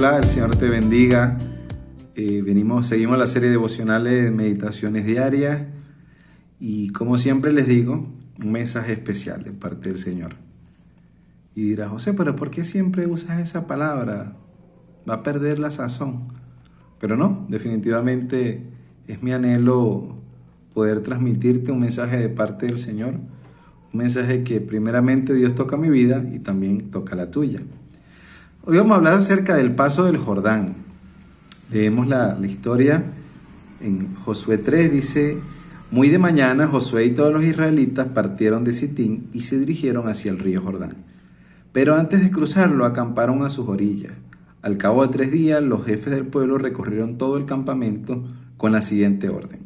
Hola, el Señor te bendiga. Seguimos la serie devocionales de meditaciones diarias y como siempre les digo, un mensaje especial de parte del Señor. Y dirás, José, pero ¿por qué siempre usas esa palabra? Va a perder la sazón. Pero no, definitivamente es mi anhelo poder transmitirte un mensaje de parte del Señor, un mensaje que primeramente Dios toca mi vida y también toca la tuya. Hoy vamos a hablar acerca del paso del Jordán. Leemos la historia en Josué 3, dice: muy de mañana Josué y todos los israelitas partieron de Sitín y se dirigieron hacia el río Jordán. Pero antes de cruzarlo acamparon a sus orillas. Al cabo de 3 días los jefes del pueblo recorrieron todo el campamento con la siguiente orden: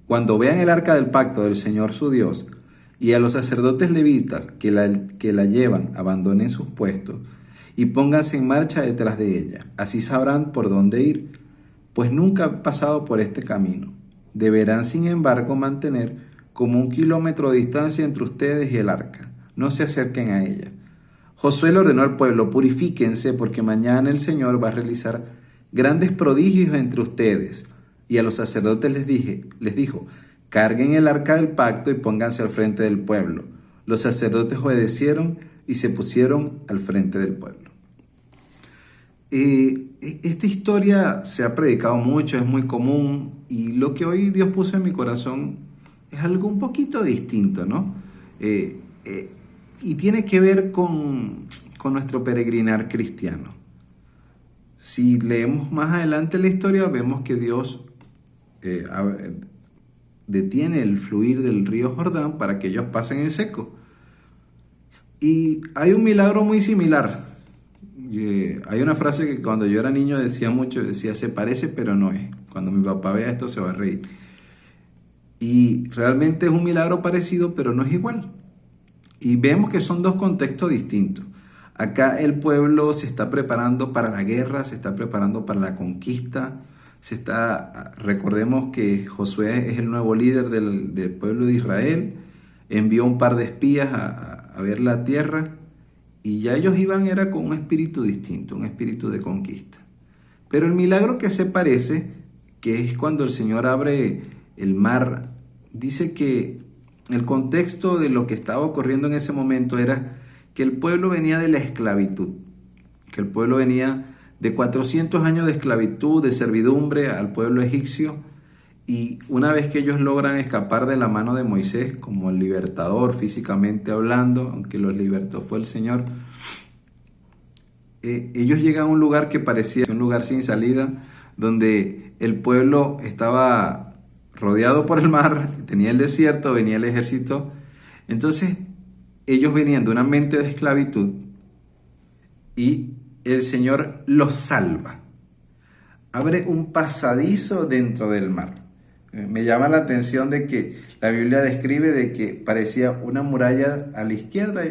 cuando vean el arca del pacto del Señor su Dios y a los sacerdotes levitas que la llevan, abandonen sus puestos y pónganse en marcha detrás de ella. Así sabrán por dónde ir, pues nunca han pasado por este camino. Deberán, sin embargo, mantener como 1 kilómetro de distancia entre ustedes y el arca. No se acerquen a ella. Josué le ordenó al pueblo: purifíquense, porque mañana el Señor va a realizar grandes prodigios entre ustedes. Y a los sacerdotes les dijo: carguen el arca del pacto y pónganse al frente del pueblo. Los sacerdotes obedecieron y se pusieron al frente del pueblo. Esta historia se ha predicado mucho, es muy común, y lo que hoy Dios puso en mi corazón es algo un poquito distinto, ¿no? Y tiene que ver con nuestro peregrinar cristiano. Si leemos más adelante la historia, vemos que Dios detiene el fluir del río Jordán para que ellos pasen en seco. Y hay un milagro muy similar. Hay una frase que cuando yo era niño decía mucho, decía: se parece pero no es. Cuando mi papá vea esto se va a reír. Y realmente es un milagro parecido pero no es igual. Y vemos que son dos contextos distintos. Acá el pueblo se está preparando para la guerra, se está preparando para la conquista. Recordemos que Josué es el nuevo líder del pueblo de Israel. Envió un par de espías a ver la tierra. Y ya ellos era con un espíritu distinto, un espíritu de conquista. Pero el milagro que se parece, que es cuando el Señor abre el mar, dice que el contexto de lo que estaba ocurriendo en ese momento era que el pueblo venía de la esclavitud, que el pueblo venía de 400 años de esclavitud, de servidumbre al pueblo egipcio, y una vez que ellos logran escapar de la mano de Moisés como el libertador físicamente hablando, aunque los libertó fue el Señor, ellos llegan a un lugar que parecía un lugar sin salida, donde el pueblo estaba rodeado por el mar, tenía el desierto, venía el ejército. Entonces ellos venían de una mente de esclavitud y el Señor los salva. Abre un pasadizo dentro del mar. Me llama la atención de que la Biblia describe de que parecía una muralla a la izquierda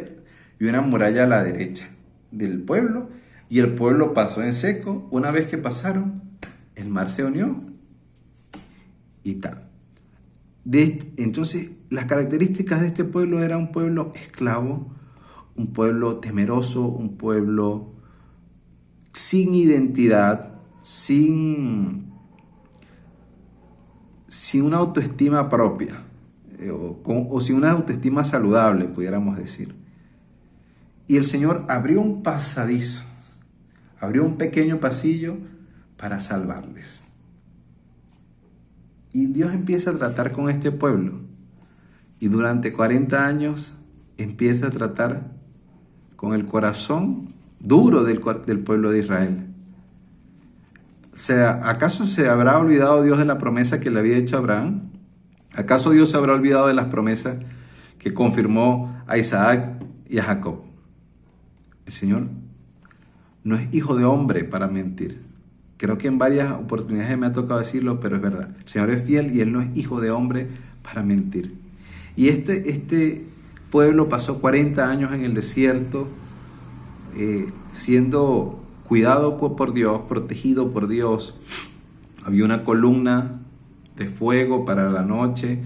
y una muralla a la derecha del pueblo, y el pueblo pasó en seco. Una vez que pasaron, el mar se unió y tal. Entonces, las características de este pueblo: era un pueblo esclavo, un pueblo temeroso, un pueblo sin identidad, sin una autoestima propia, o sin una autoestima saludable, pudiéramos decir. Y el Señor abrió un pasadizo, abrió un pequeño pasillo para salvarles. Y Dios empieza a tratar con este pueblo. Y durante 40 años empieza a tratar con el corazón duro del pueblo de Israel. ¿Acaso se habrá olvidado Dios de la promesa que le había hecho a Abraham? ¿Acaso Dios se habrá olvidado de las promesas que confirmó a Isaac y a Jacob? El Señor no es hijo de hombre para mentir. Creo que en varias oportunidades me ha tocado decirlo, pero es verdad. El Señor es fiel y Él no es hijo de hombre para mentir. Y este pueblo pasó 40 años en el desierto, siendo cuidado por Dios, protegido por Dios. Había una columna de fuego para la noche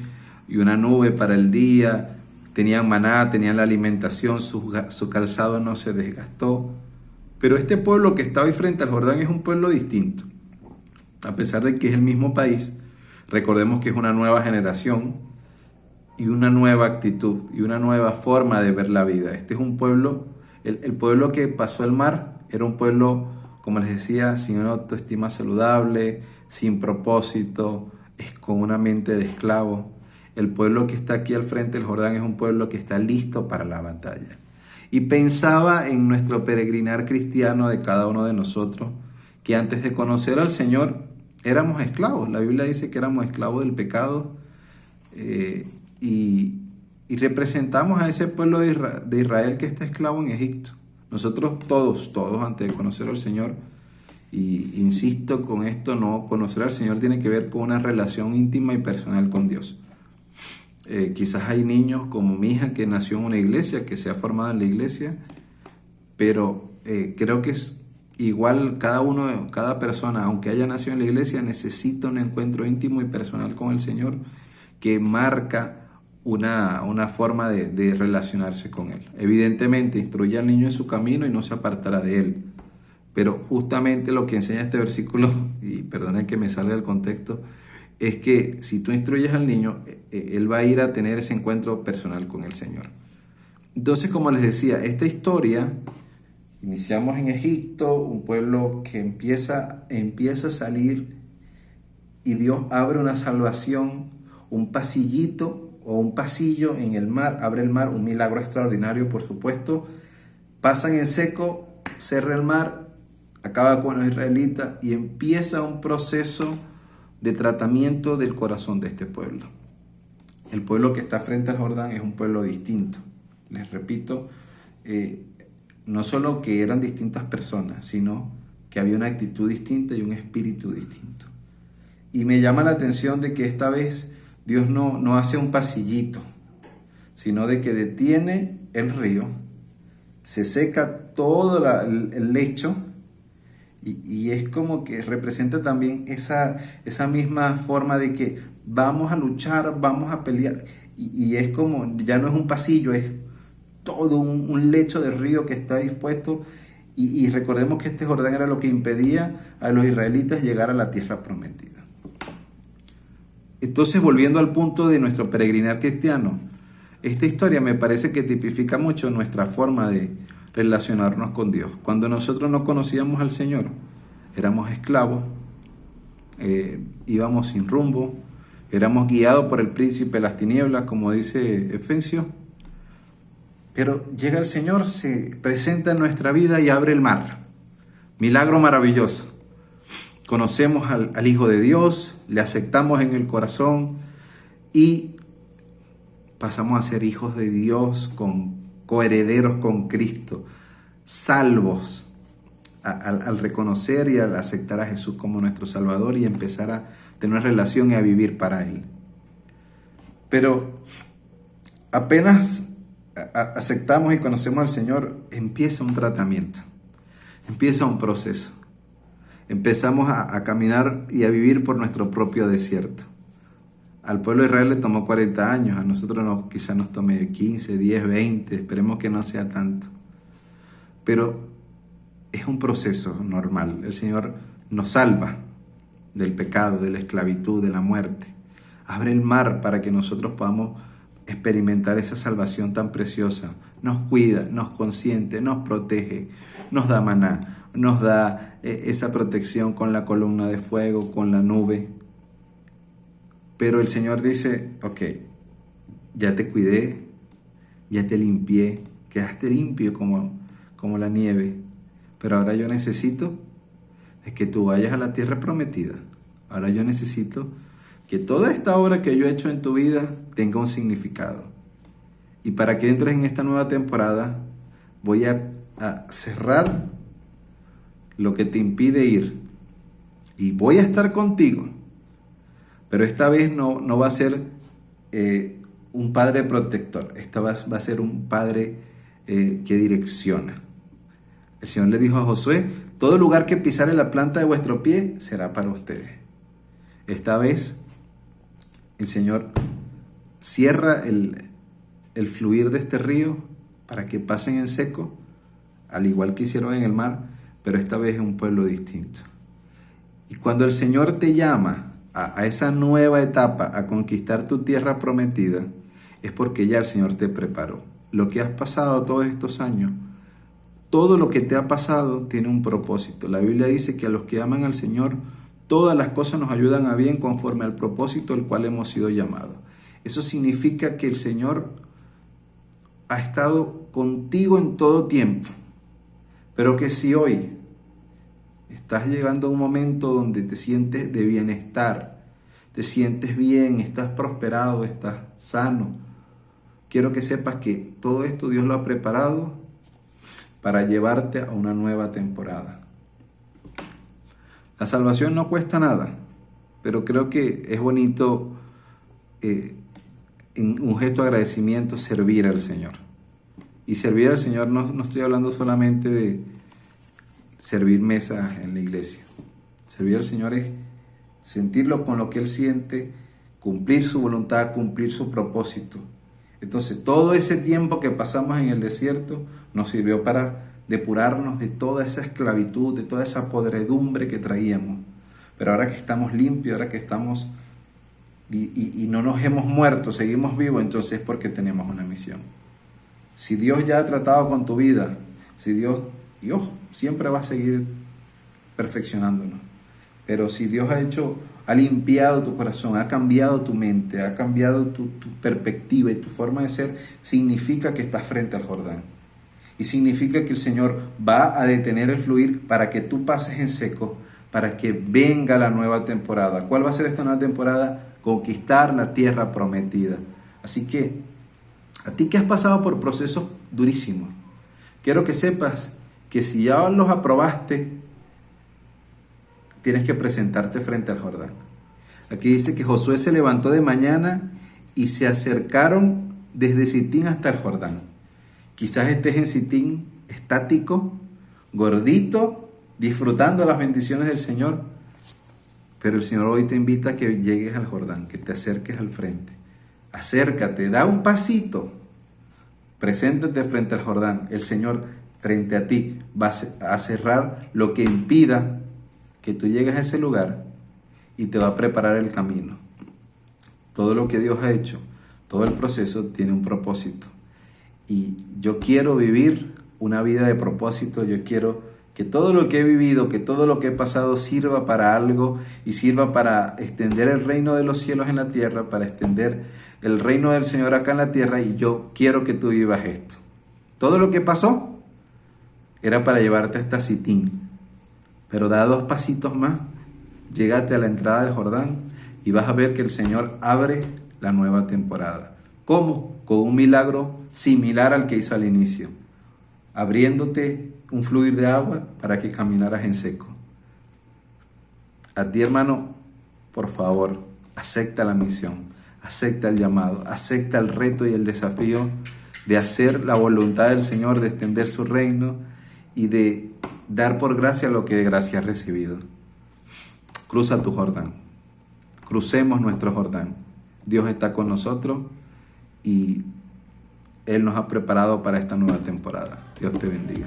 y una nube para el día. Tenían maná, tenían la alimentación, su calzado no se desgastó. Pero este pueblo que está hoy frente al Jordán es un pueblo distinto. A pesar de que es el mismo país, recordemos que es una nueva generación y una nueva actitud y una nueva forma de ver la vida. Este es un pueblo, el pueblo que pasó el mar, era un pueblo, como les decía, sin una autoestima saludable, sin propósito, es con una mente de esclavo. El pueblo que está aquí al frente del Jordán es un pueblo que está listo para la batalla. Y pensaba en nuestro peregrinar cristiano de cada uno de nosotros, que antes de conocer al Señor éramos esclavos. La Biblia dice que éramos esclavos del pecado, y representamos a ese pueblo de Israel que está esclavo en Egipto. Nosotros todos antes de conocer al Señor, y insisto con esto, no conocer al Señor tiene que ver con una relación íntima y personal con Dios. Quizás hay niños como mi hija que nació en una iglesia, que se ha formado en la iglesia, pero creo que es igual cada persona, aunque haya nacido en la iglesia, necesita un encuentro íntimo y personal con el Señor que marca una forma de relacionarse con Él. Evidentemente, instruye al niño en su camino y no se apartará de Él. Pero justamente lo que enseña este versículo, y perdonen que me salga del contexto, es que si tú instruyes al niño, él va a ir a tener ese encuentro personal con el Señor. Entonces, como les decía, esta historia, iniciamos en Egipto, un pueblo que empieza a salir, y Dios abre una salvación, un pasillito o un pasillo en el mar, abre el mar, un milagro extraordinario, por supuesto. Pasan en seco, cierra el mar, acaba con los israelitas y empieza un proceso de tratamiento del corazón de este pueblo. El pueblo que está frente al Jordán es un pueblo distinto. Les repito, no solo que eran distintas personas, sino que había una actitud distinta y un espíritu distinto. Y me llama la atención de que esta vez Dios no hace un pasillito, sino de que detiene el río, se seca todo el lecho, y es como que representa también esa misma forma de que vamos a luchar, vamos a pelear, y es como, ya no es un pasillo, es todo un lecho de río que está dispuesto, y recordemos que este Jordán era lo que impedía a los israelitas llegar a la tierra prometida. Entonces, volviendo al punto de nuestro peregrinar cristiano, esta historia me parece que tipifica mucho nuestra forma de relacionarnos con Dios. Cuando nosotros no conocíamos al Señor, éramos esclavos, íbamos sin rumbo, éramos guiados por el príncipe de las tinieblas, como dice Efesios, pero llega el Señor, se presenta en nuestra vida y abre el mar. Milagro maravilloso. Conocemos al Hijo de Dios, le aceptamos en el corazón y pasamos a ser hijos de Dios, coherederos con Cristo, salvos al reconocer y al aceptar a Jesús como nuestro Salvador y empezar a tener una relación y a vivir para Él. Pero apenas aceptamos y conocemos al Señor, empieza un tratamiento, empieza un proceso. Empezamos a caminar y a vivir por nuestro propio desierto. Al pueblo de Israel le tomó 40 años, a nosotros quizás nos tome 15, 10, 20, esperemos que no sea tanto. Pero es un proceso normal. El Señor nos salva del pecado, de la esclavitud, de la muerte. Abre el mar para que nosotros podamos experimentar esa salvación tan preciosa. Nos cuida, nos consiente, nos protege, nos da maná, nos da esa protección con la columna de fuego, con la nube. Pero el Señor dice, ok, ya te cuidé, ya te limpié, quedaste limpio como la nieve, pero ahora yo necesito de que tú vayas a la tierra prometida. Ahora yo necesito que toda esta obra que yo he hecho en tu vida tenga un significado. Y para que entres en esta nueva temporada, voy a cerrar lo que te impide ir. Y voy a estar contigo. Pero esta vez no va a ser un padre protector. Esta va a ser un padre que direcciona. El Señor le dijo a Josué, todo lugar que pisare la planta de vuestro pie será para ustedes. Esta vez el Señor cierra el fluir de este río para que pasen en seco al igual que hicieron en el mar, pero esta vez es un pueblo distinto. Y cuando el Señor te llama a esa nueva etapa, a conquistar tu tierra prometida, es porque ya el Señor te preparó. Lo que has pasado todos estos años, todo lo que te ha pasado tiene un propósito. La Biblia dice que a los que aman al Señor, todas las cosas nos ayudan a bien conforme al propósito al cual hemos sido llamados. Eso significa que el Señor ha estado contigo en todo tiempo, pero que si hoy estás llegando a un momento donde te sientes de bienestar, te sientes bien, estás prosperado, estás sano, quiero que sepas que todo esto Dios lo ha preparado para llevarte a una nueva temporada. La salvación no cuesta nada, pero creo que es bonito en un gesto de agradecimiento servir al Señor. Y servir al Señor no estoy hablando solamente de servir mesas en la iglesia. Servir al Señor es sentirlo con lo que Él siente, cumplir su voluntad, cumplir su propósito. Entonces, todo ese tiempo que pasamos en el desierto nos sirvió para depurarnos de toda esa esclavitud, de toda esa podredumbre que traíamos. Pero ahora que estamos limpios, ahora que estamos y no nos hemos muerto, seguimos vivos, entonces es porque tenemos una misión. Si Dios ya ha tratado con tu vida, si Dios siempre va a seguir perfeccionándonos. Pero si Dios ha limpiado tu corazón, ha cambiado tu mente, ha cambiado tu perspectiva y tu forma de ser, significa que estás frente al Jordán. Y significa que el Señor va a detener el fluir para que tú pases en seco, para que venga la nueva temporada. ¿Cuál va a ser esta nueva temporada? Conquistar la tierra prometida. Así que, a ti que has pasado por procesos durísimos, quiero que sepas que si ya los aprobaste, tienes que presentarte frente al Jordán. Aquí dice que Josué se levantó de mañana y se acercaron desde Sitín hasta el Jordán. Quizás estés en Sitín estático, gordito, disfrutando las bendiciones del Señor, pero el Señor hoy te invita a que llegues al Jordán, que te acerques al frente. Acércate, da un pasito, preséntate frente al Jordán. El Señor frente a ti va a cerrar lo que impida que tú llegues a ese lugar y te va a preparar el camino. Todo lo que Dios ha hecho, todo el proceso tiene un propósito. Y yo quiero vivir una vida de propósito. Yo quiero que todo lo que he vivido, que todo lo que he pasado sirva para algo y sirva para extender el reino de los cielos en la tierra, para extender el reino del Señor acá en la tierra, y yo quiero que tú vivas esto. Todo lo que pasó era para llevarte hasta Sitín, pero da 2 pasitos más, llégate a la entrada del Jordán y vas a ver que el Señor abre la nueva temporada. ¿Cómo? Con un milagro similar al que hizo al inicio, abriéndote un fluir de agua para que caminaras en seco. A ti, hermano, por favor, acepta la misión, acepta el llamado, acepta el reto y el desafío de hacer la voluntad del Señor, de extender su reino y de dar por gracia lo que de gracia has recibido. Cruza tu Jordán, crucemos nuestro Jordán. Dios está con nosotros y Él nos ha preparado para esta nueva temporada. Dios te bendiga.